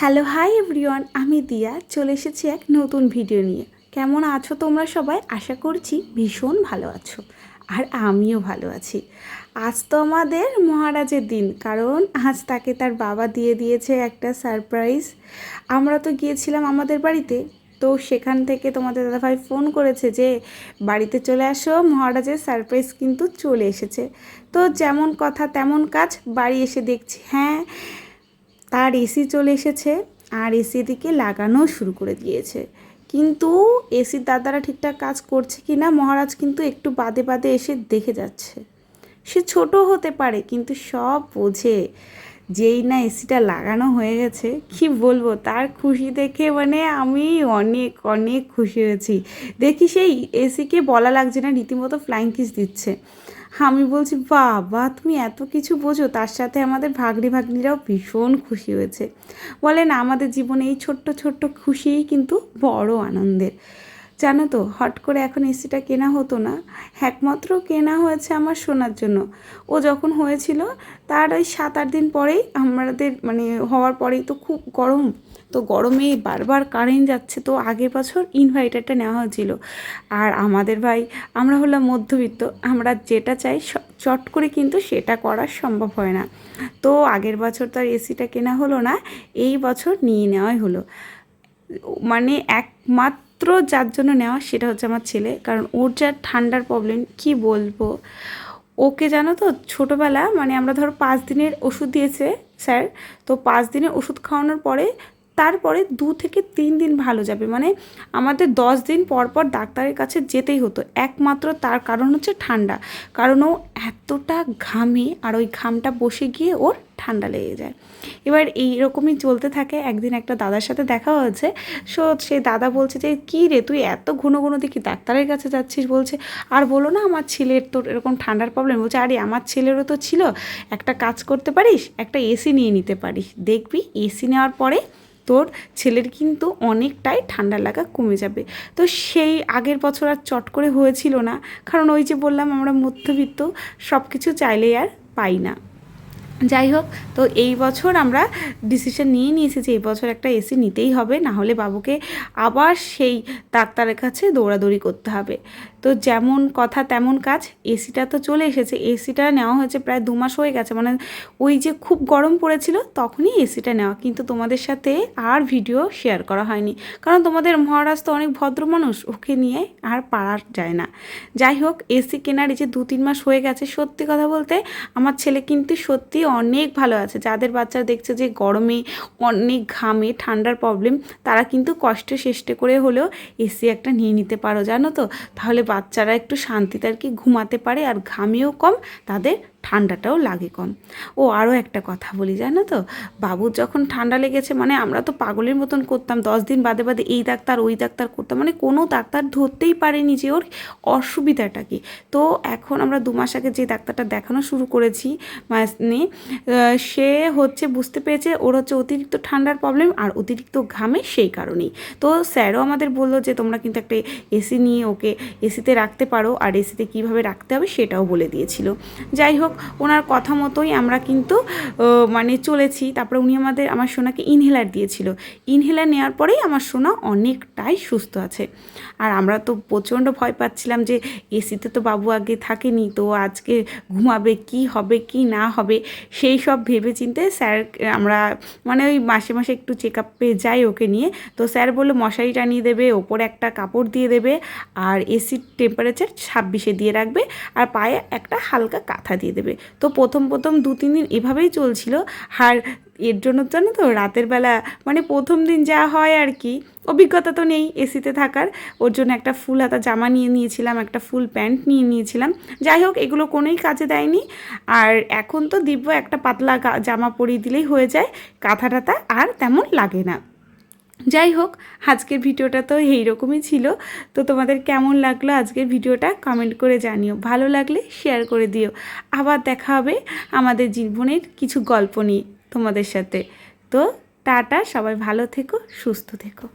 Hello hi everyone, আমি দিয়া চলে এসেছি এক নতুন ভিডিও নিয়ে। কেমন আছো তোমরা সবাই? আশা করছি ভীষণ ভালো আছো, আর আমিও ভালো আছি। আজ তো আমাদের মহারাজের দিন, কারণ আজ তাকে তার বাবা দিয়ে দিয়েছে একটা সারপ্রাইজ। আমরা তো গিয়েছিলাম আমাদের বাড়িতে, তো সেখান থেকে তোমাদের দাদাভাই ফোন করেছে যে বাড়িতে চলে আসো, মহারাজের সারপ্রাইজ কিন্তু চলে এসেছে। তো যেমন কথা তেমন কাজ, বাড়ি এসে দেখছি হ্যাঁ তার এসি চলে এসেছে, আর এসি দিকে লাগানো শুরু করে দিয়েছে। কিন্তু এসির দাদারা ঠিকঠাক কাজ করছে কি না মহারাজ কিন্তু একটু বাদে বাদে এসে দেখে যাচ্ছে। সে ছোট হতে পারে কিন্তু সব বোঝে। যেই না এসিটা লাগানো হয়ে গেছে, কি বলবো, তার খুশি দেখে মানে আমি অনেক অনেক খুশি হয়েছি। দেখি সেই এসিকে বলা লাগছে না, রীতিমতো ফ্লাইং কিস দিচ্ছে। আমি বলছি বাবা তুমি এত কিছু বোঝো। তার সাথে আমাদের ভাগ্নিরাও ভীষণ খুশি হয়েছে। বলেন আমাদের জীবনে এই ছোট্ট ছোট্ট খুশিই কিন্তু বড় আনন্দের। জানো তো, হট করে এখন এসিটা কেনা হতো না, একমাত্র কেনা হয়েছে আমার সোনার জন্য। ও যখন হয়েছিল তার ওই 7-8 দিন পরেই আমাদের মানে হওয়ার পরেই তো খুব গরম, তো গরমে বারবার কারেন্ট যাচ্ছে, তো আগের বছর ইনভার্টারটা নেওয়া হয়েছিল। আর আমাদের ভাই, আমরা হলাম মধ্যবিত্ত, আমরা যেটা চাই চট করে কিন্তু সেটা করা সম্ভব হয় না। তো আগের বছর তো আর এসিটা কেনা হলো না, এই বছর নিয়ে নেওয়াই হলো। মানে একমাত্র যার জন্য নেওয়া সেটা হচ্ছে আমার ছেলে, কারণ ওর যা ঠান্ডার প্রবলেম কি বলবো। ওকে জানো তো, ছোটোবেলা মানে আমরা ধরো 5 দিনের ওষুধ দিয়েছে স্যার, তো 5 দিনের ওষুধ খাওয়ানোর পরে তারপরে 2 থেকে 3 দিন ভালো যাবে, মানে আমাদের 10 দিন পর পর ডাক্তারের কাছে যেতেই হতো। একমাত্র তার কারণ হচ্ছে ঠান্ডা, কারণ ও এতটা ঘামে, আর ওই ঘামটা বসে গিয়ে ওর ঠান্ডা লেগে যায়। এবার এইরকমই চলতে থাকে। একদিন একটা দাদার সাথে দেখা হয়েছে, সেই দাদা বলছে যে কী রে তুই এত ঘন ঘন দেখি ডাক্তারের কাছে যাচ্ছিস। বলছে আর বলো না আমার ছেলের তোর এরকম ঠান্ডার প্রবলেম। বলছে আরে আমার ছেলেরও তো ছিল, একটা কাজ করতে পারিস, একটা এসি নিয়ে নিতে পারিস, দেখবি এসি নেওয়ার পরে তোর ছেলের কিন্তু অনেকটাই ঠান্ডা লাগা কমে যাবে। তো সেই আগের বছর আর চট করে হয়েছিল না, কারণ ওই যে বললাম আমরা মধ্যবিত্ত, সব কিছু চাইলেই আর পাই না। যাই হোক, তো এই বছর আমরা ডিসিশন নিয়ে নিয়েছি যে এই বছর একটা এসি নিতেই হবে, না হলে বাবুকে আবার সেই ডাক্তারের কাছে দৌড়াদৌড়ি করতে হবে। তো যেমন কথা তেমন কাজ, এসিটা তো চলে এসেছে। এসিটা নেওয়া হয়েছে প্রায় 2 মাস হয়ে গেছে, মানে ওই যে খুব গরম পড়েছিল তখনই এসিটা নেওয়া, কিন্তু তোমাদের সাথে আর ভিডিও শেয়ার করা হয়নি, কারণ তোমাদের মহারাজ তো অনেক ভদ্র মানুষ, ওকে নিয়ে আর পারা যায় না। যাই হোক, এসি কেনার এই যে 2-3 মাস হয়ে গেছে, সত্যি কথা বলতে আমার ছেলে কিন্তু সত্যি অনেক ভালো আছে। যাদের বাচ্চারা দেখছে যে গরমে অনেক ঘামে, ঠান্ডার প্রবলেম, তারা কিন্তু কষ্টে চেষ্টা করে হলেও এসি একটা নিয়ে নিতে পারো, জানো তো। তাহলে বাচ্চারা একটু শান্তিতে আর কি ঘুমাতে পারে, আর ঘামেও কম, তাদের ঠান্ডাটাও লাগে কম। ও আরও একটা কথা বলি, জানো তো, বাবুর যখন ঠান্ডা লেগেছে মানে আমরা তো পাগলের মতন করতাম, 10 দিন বাদে বাদে এই ডাক্তার ওই ডাক্তার করতাম, মানে কোনো ডাক্তার ধরতেই পারেনি যে ওর অসুবিধাটা কী। তো এখন আমরা 2 মাস আগে যে ডাক্তারটা দেখানো শুরু করেছি মানে সে হচ্ছে বুঝতে পেরেছে ওর হচ্ছে অতিরিক্ত ঠান্ডার প্রবলেম আর অতিরিক্ত ঘামে, সেই কারণেই। তো স্যারও আমাদের বললো যে তোমরা কিন্তু একটা এসি নিয়ে ওকে এসিতে রাখতে পারো, আর এসিতে কীভাবে রাখতে হবে সেটাও বলে দিয়েছিল। যাই হোক, ওনার কথা মতোই আমরা কিন্তু মানে চলেছি। তারপরে উনি আমার সোনাকে ইনহেলার দিয়েছিল। ইনহেলার নেওয়ার পরেই আমার সোনা অনেকটাই সুস্থ আছে। আর আমরা তো প্রচণ্ড ভয় পাচ্ছিলাম যে এসিতে তো বাবু আগে থাকেনি, তো আজকে ঘুমাবে কি হবে কি না হবে, সেই সব ভেবে চিন্তে স্যার আমরা মানে ওই মাসে মাসে একটু চেক আপে যাই ওকে নিয়ে। তো স্যার বললো মশারি টানিয়ে দেবে, ওপরে একটা কাপড় দিয়ে দেবে, আর এসির টেম্পারেচার 26-এ দিয়ে রাখবে, আর পায়ে একটা হালকা কাঁথা দিয়ে দেবে। তো প্রথম 2-3 দিন এভাবেই চলছিল। আর এর জন্য জানো তো, রাতের বেলা মানে প্রথম দিন যা হয় আর কি, অভিজ্ঞতা তো নেই এসিতে থাকার, ওর জন্য একটা ফুল হাতা জামা নিয়ে নিয়েছিলাম, একটা ফুল প্যান্ট নিয়ে নিয়েছিলাম। যাই হোক, এগুলো কোনোই কাজে দেয়নি। আর এখন তো দিব্য একটা পাতলা জামা পরিয়ে দিলেই হয়ে যায়, কাঁথা টাথা আর তেমন লাগে না। যাই হোক, আজকের ভিডিওটা তো এইরকমই ছিল। তো তোমাদের কেমন লাগলো আজকের ভিডিওটা কমেন্ট করে জানিও, ভালো লাগলে শেয়ার করে দিও। আবার দেখা হবে আমাদের জীবনের কিছু গল্প নিয়ে তোমাদের সাথে। তো টাটা, সবাই ভালো থেকো, সুস্থ থেকো।